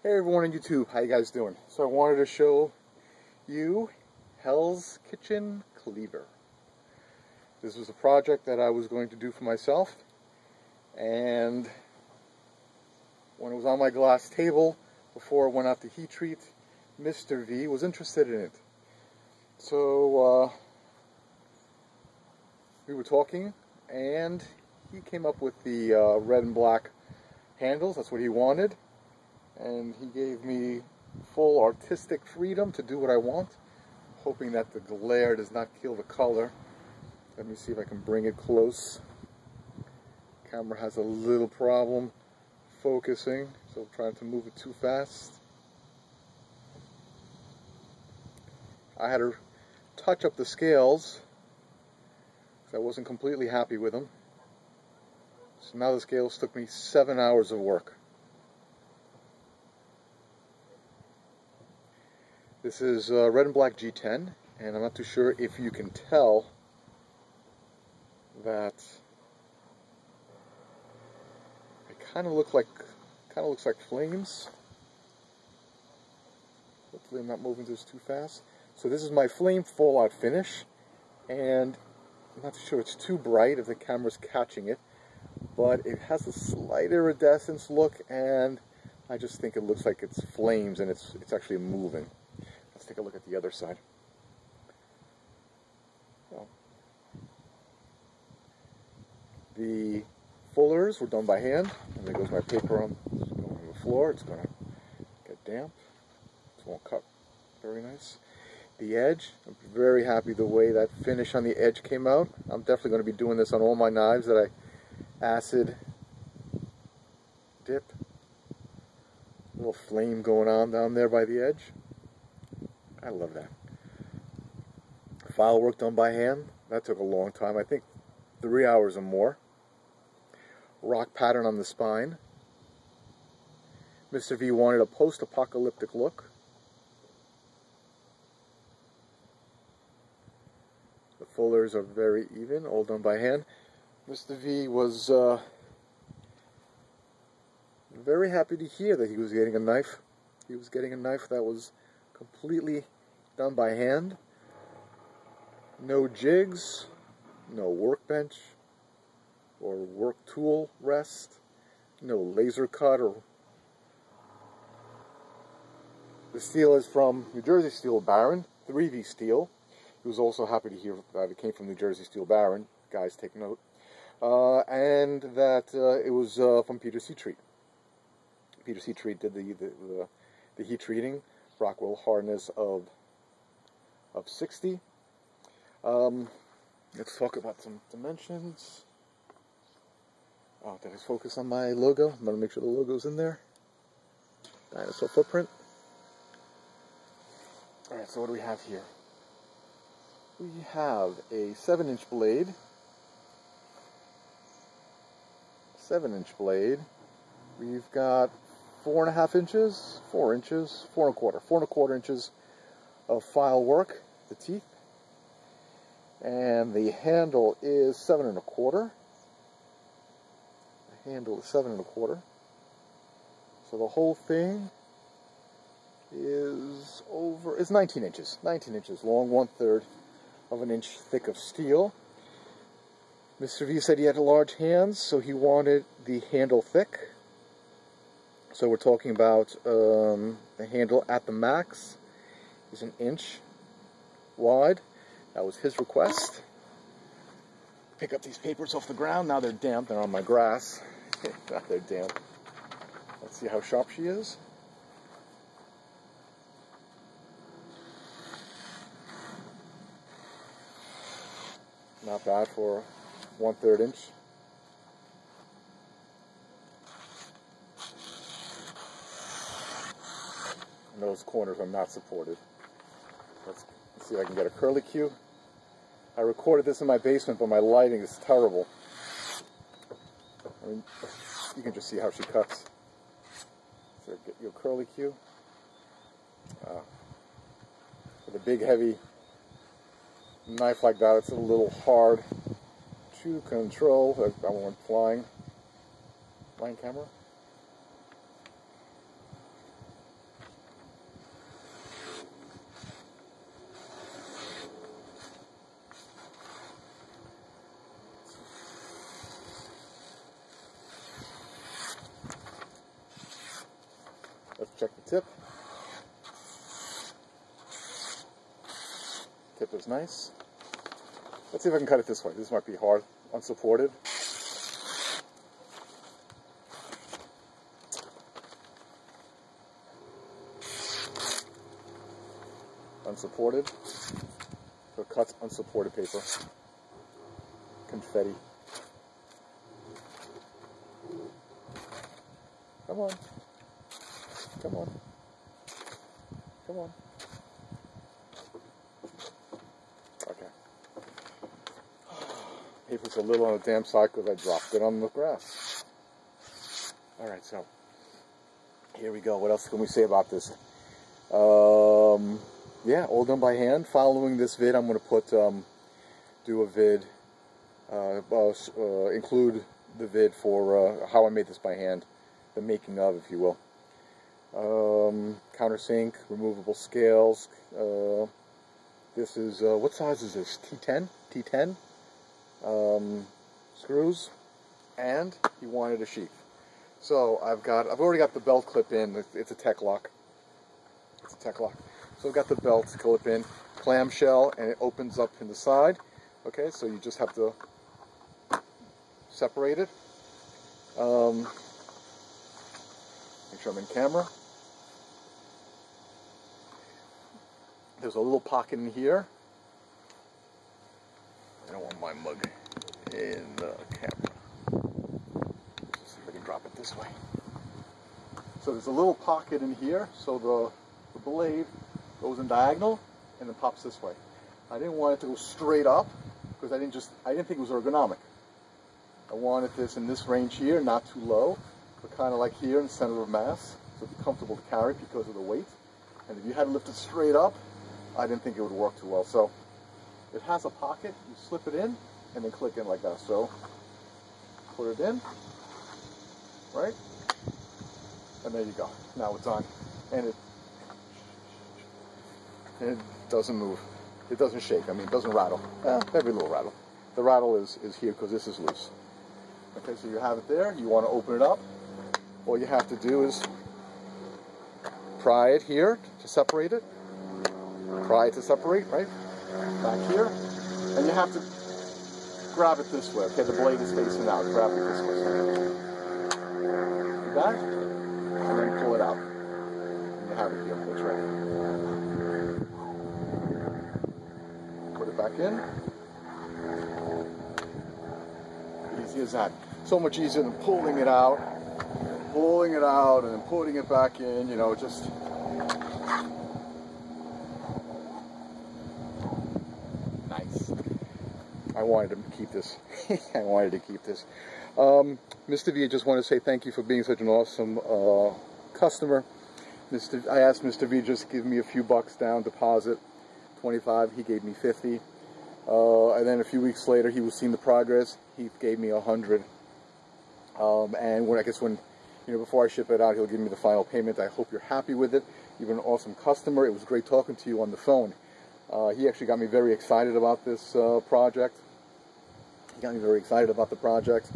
Hey everyone on YouTube, how you guys doing? So I wanted to show you Hell's Kitchen Cleaver. This was a project that I was going to do for myself, and when it was on my glass table before it went out to heat treat, Mr. V was interested in it. So we were talking, and he came up with the red and black handles. That's what he wanted. And he gave me full artistic freedom to do what I want, hoping that the glare does not kill the color. Let me see if I can bring it close. Camera has a little problem focusing, so I'm trying to move it too fast. I had to touch up the scales because I wasn't completely happy with them. So now the scales took me 7 hours of work. This is red and black G10, and I'm not too sure if you can tell that it kind of looks like flames. Hopefully I'm not moving this too fast. So this is my flame fallout finish, and I'm not too sure it's too bright if the camera's catching it, but it has a slight iridescence look, and I just think it looks like it's flames and it's actually moving. Let's take a look at the other side. So, the fullers were done by hand, and there goes my paper on the floor. It's going to get damp. It won't cut very nice. The edge, I'm very happy the way that finish on the edge came out. I'm definitely going to be doing this on all my knives that I acid dip. A little flame going on down there by the edge. I love that. File work done by hand. That took a long time. I think 3 hours or more. Rock pattern on the spine. Mr. V wanted a post-apocalyptic look. The fullers are very even, all done by hand. Mr. V was very happy to hear that he was getting a knife. He was getting a knife that was completely done by hand. No jigs, no workbench or work tool rest, no laser cut. Or the steel is from New Jersey Steel Baron, 3V steel. He was also happy to hear that it came from New Jersey Steel Baron. Guys, take note. And that it was from Peter C. Treat. Peter C. Treat did the heat treating. Rockwell hardness of 60. Let's talk about some dimensions. Oh, did I focus on my logo? I'm going to make sure the logo's in there. Dinosaur footprint. Alright, so what do we have here? We have a 7-inch blade. 7-inch blade. We've got 4.5 inches, 4 inches, 4.25 inches of file work, the teeth, and the handle is 7.25. The handle is 7.25. So the whole thing is 19 inches. 19 inches long, 1/3 of an inch thick of steel. Mr. V said he had large hands, so he wanted the handle thick. So we're talking about the handle at the max is 1 inch wide. That was his request. Pick up these papers off the ground. Now they're damp. They're on my grass. Now they're damp. Let's see how sharp she is. Not bad for 1/3 inch. Those corners are not supported. Let's see if I can get a curly cue. I recorded this in my basement, but my lighting is terrible. I mean, you can just see how she cuts. So get your curly cue. With a big, heavy knife like that, it's a little hard to control. I want flying camera. check the tip. Tip is nice. Let's see if I can cut it this way. This might be hard, unsupported. Unsupported. So it cuts unsupported paper. Confetti. Come on. Come on. Come on. Okay. Paper's a little on the damn side because I dropped it on the grass. Alright, so here we go. What else can we say about this? Yeah, all done by hand. Following this vid, I'm going to put, do a vid, include the vid for how I made this by hand, the making of, if you will. Countersink, removable scales. This is, what size is this? T10? T10? Screws, and he wanted a sheath. So I've already got the belt clip in. It's a tech lock. It's a tech lock. So I've got the belt clip in, clamshell, and it opens up in the side. Okay, so you just have to separate it. Make sure I'm in camera. There's a little pocket in here. I don't want my mug in the camera. Let's see if I can drop it this way. So there's a little pocket in here, so the blade goes in diagonal and then pops this way. I didn't want it to go straight up because I didn't think it was ergonomic. I wanted this in this range here, not too low, but kind of like here in the center of mass, so it's comfortable to carry because of the weight. And if you had to lift it straight up, I didn't think it would work too well. So it has a pocket, you slip it in and then click in like that. So put it in, right? And there you go. Now it's on. And it doesn't move. It doesn't shake. I mean, it doesn't rattle. Every little rattle. The rattle is here because this is loose. Okay, so you have it there. You want to open it up. All you have to do is pry it here to separate it. Pry it to separate, right? Back here. And you have to grab it this way. Okay, the blade is facing out. Grab it this way. Like that. And then pull it out. And you have it here. That's right. Back in. Easy as that. So much easier than pulling it out, and then putting it back in, you know, just nice. I wanted to keep this. I wanted to keep this. Mr. V, I just want to say thank you for being such an awesome customer. I asked Mr. V just give me a few bucks down deposit. 25, he gave me 50, and then a few weeks later he was seeing the progress. He gave me 100, and when before I ship it out, he'll give me the final payment. I hope you're happy with it. You've been an awesome customer. It was great talking to you on the phone. He actually got me very excited about this project. He got me very excited about the project,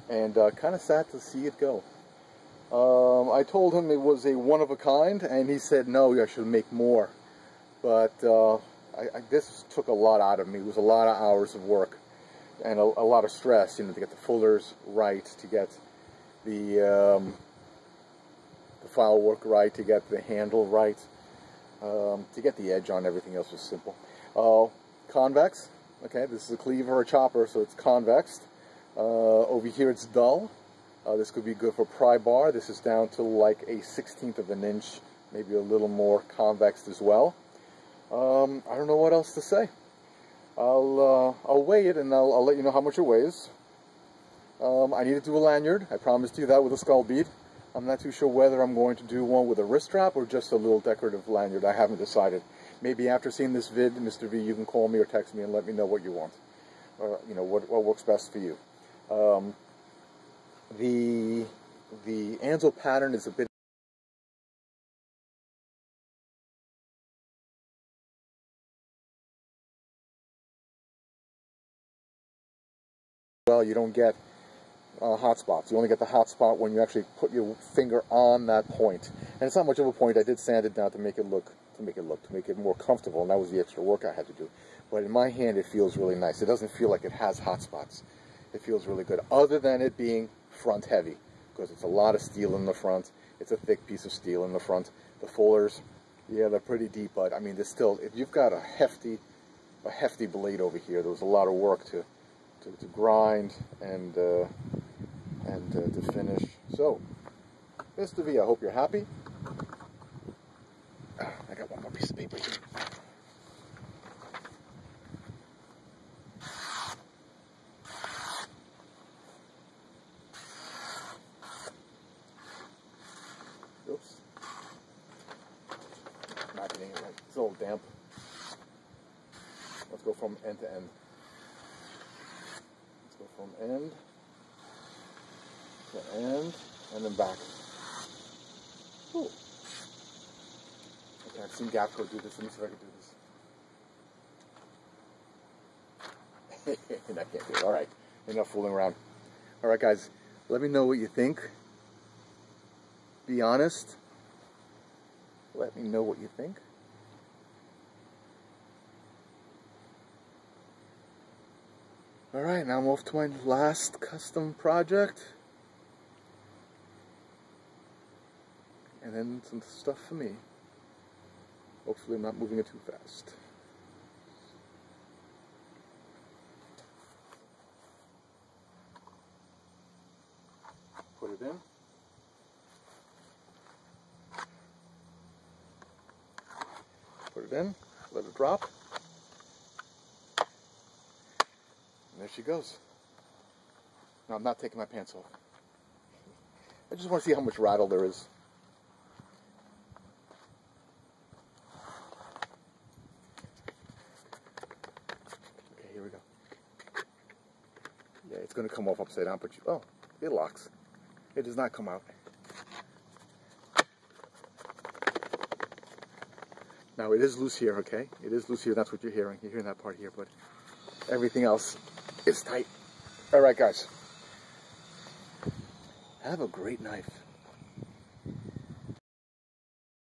and kind of sad to see it go. I told him it was a one-of-a-kind, and he said no, I should make more. But this took a lot out of me. It was a lot of hours of work and a lot of stress, you know, to get the fullers right, to get the file work right, to get the handle right, to get the edge on. Everything else was simple. Convex. Okay, this is a cleaver or chopper, so it's convexed. Over here it's dull. This could be good for pry bar. This is down to like a 1/16 of an inch, maybe a little more convexed as well. I don't know what else to say. I'll weigh it and I'll let you know how much it weighs. I need to do a lanyard. I promised you that with a skull bead. I'm not too sure whether I'm going to do one with a wrist strap or just a little decorative lanyard. I haven't decided. Maybe after seeing this vid, Mr. V, you can call me or text me and let me know what you want. Or, you know, what works best for you. The Anso pattern is a bit you don't get hot spots. You only get the hot spot when you actually put your finger on that point. And it's not much of a point. I did sand it down to make it more comfortable, and that was the extra work I had to do. But in my hand, it feels really nice. It doesn't feel like it has hot spots. It feels really good, other than it being front heavy, because it's a lot of steel in the front. It's a thick piece of steel in the front. The fullers, yeah, they're pretty deep, but I mean, there's still, if you've got a hefty blade over here, there was a lot of work to grind and to finish. So, Mr. V, I hope you're happy. I got one more piece of paper here. Oops. Not getting it right. It's a little damp. Let's go from end to end. Let's go from end to end and then back. Ooh. Okay, I've seen Gapco do this. Let me see if I can do this. And I can't do it. Alright, enough fooling around. Alright guys, let me know what you think. Be honest. Let me know what you think. Alright, now I'm off to my last custom project. And then some stuff for me. Hopefully I'm not moving it too fast. Put it in. Put it in. Let it drop. And there she goes. Now I'm not taking my pants off. I just want to see how much rattle there is. Here we go. Yeah, it's going to come off upside down, but oh, it locks. It does not come out. Now it is loose here, okay? It is loose here. That's what you're hearing. You're hearing that part here, but everything else is tight. All right, guys. Have a great knife.